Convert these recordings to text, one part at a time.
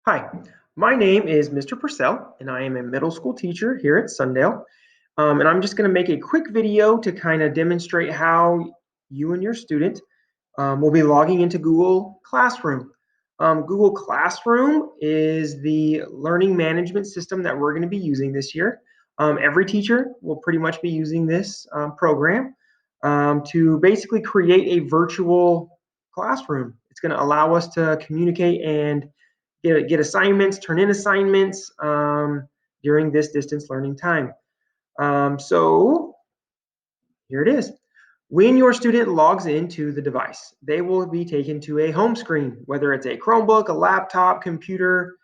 Hi, my name is Mr. Purcell, and I am a middle school teacher here at Sundale. And I'm just going to make a quick video to kind of demonstrate how you and your student will be logging into Google Classroom. Google Classroom is the learning management system that we're going to be using this year. Every teacher will pretty much be using this program to basically create a virtual classroom. It's going to allow us to communicate and get assignments, turn in assignments during this distance learning time. So here it is. When your student logs into the device, they will be taken to a home screen, whether it's a Chromebook, a laptop, computer.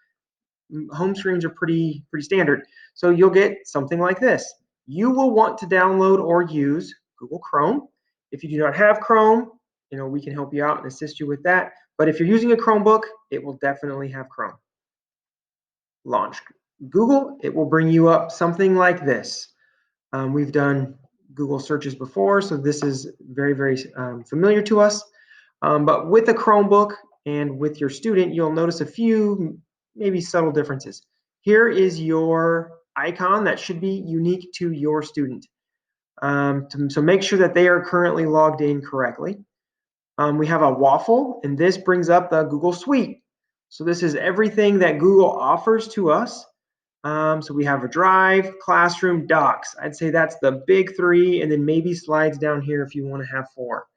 Home screens are pretty standard. So you'll get something like this. You will want to download or use Google Chrome. If you do not have Chrome, we can help you out and assist you with that. But if you're using a Chromebook, it will definitely have Chrome. Launch Google, it will bring you up something like this. We've done Google searches before, so this is very familiar to us. But with a Chromebook and with your student, you'll notice a few maybe subtle differences. Here is your icon that should be unique to your student. So make sure that they are currently logged in correctly. We have a waffle, and this brings up the Google Suite. So this is everything that Google offers to us. So we have a Drive, Classroom, Docs. I'd say that's the big three, and then maybe slides down here if you want to have four.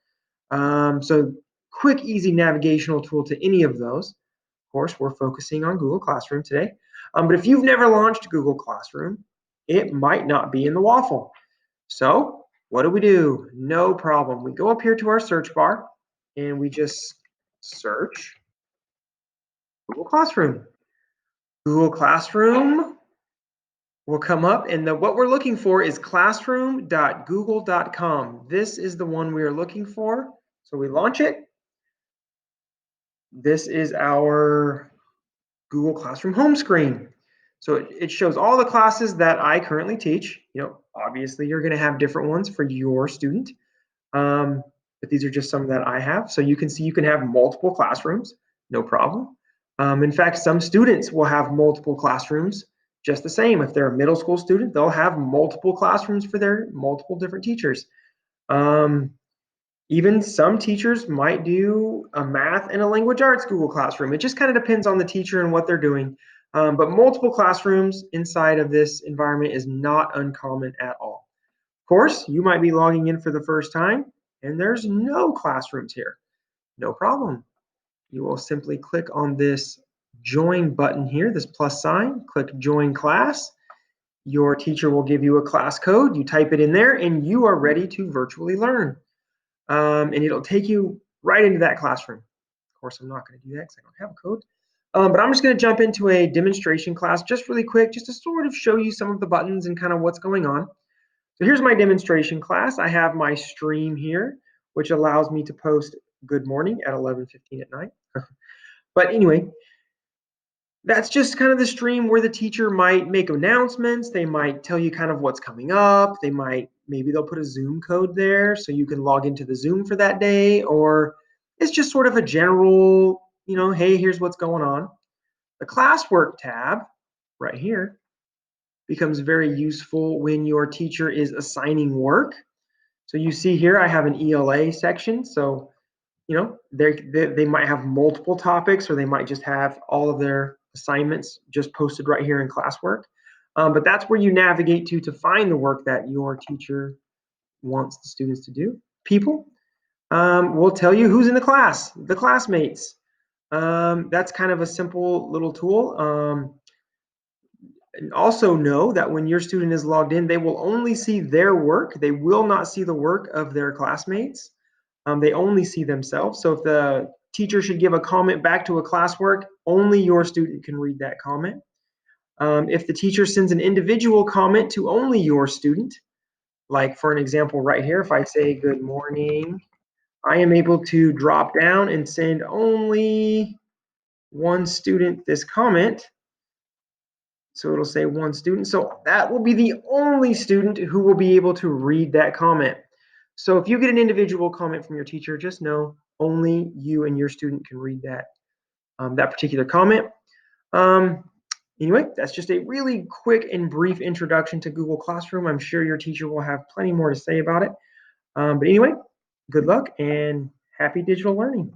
So quick, easy navigational tool to any of those. Of course, we're focusing on Google Classroom today. But if you've never launched Google Classroom, it might not be in the waffle. So what do? No problem. We go up here to our search bar, and we just search Google Classroom. Google Classroom will come up, and what we're looking for is classroom.google.com. This is the one we are looking for. So we launch it. This is our Google Classroom home screen. So it shows all the classes that I currently teach. Obviously you're going to have different ones for your student, but these are just some that I have. So you can see you can have multiple classrooms, no problem. In fact, some students will have multiple classrooms just the same. If they're a middle school student, they'll have multiple classrooms for their multiple different teachers. Even some teachers might do a math and a language arts Google Classroom. It just kind of depends on the teacher and what they're doing. But multiple classrooms inside of this environment is not uncommon at all. Of course, you might be logging in for the first time and there's no classrooms here. No problem. You will simply click on this join button here, this plus sign, click join class. Your teacher will give you a class code. You type it in there and you are ready to virtually learn. And it'll take you right into that classroom. Of course, I'm not going to do that because I don't have a code. But I'm just going to jump into a demonstration class just really quick, just to sort of show you some of the buttons and kind of what's going on. So here's my demonstration class. I have my stream here, which allows me to post good morning at 11:15 at night. But anyway, that's just kind of the stream where the teacher might make announcements. They might tell you kind of what's coming up. Maybe they'll put a Zoom code there so you can log into the Zoom for that day, or it's just sort of a general, hey, here's what's going on. The classwork tab right here becomes very useful when your teacher is assigning work. So you see here, I have an ELA section. So, they might have multiple topics, or they might just have all of their assignments just posted right here in classwork. But that's where you navigate to find the work that your teacher wants the students to do. People will tell you who's in the class, the classmates. That's kind of a simple little tool. And also know that when your student is logged in, they will only see their work. They will not see the work of their classmates. They only see themselves. So if the teacher should give a comment back to a classwork, only your student can read that comment. If the teacher sends an individual comment to only your student, like for an example right here, if I say good morning, I am able to drop down and send only one student this comment. So it'll say one student. So that will be the only student who will be able to read that comment. So if you get an individual comment from your teacher, just know only you and your student can read that particular comment. Um, anyway, that's just a really quick and brief introduction to Google Classroom. I'm sure your teacher will have plenty more to say about it. But anyway, good luck and happy digital learning.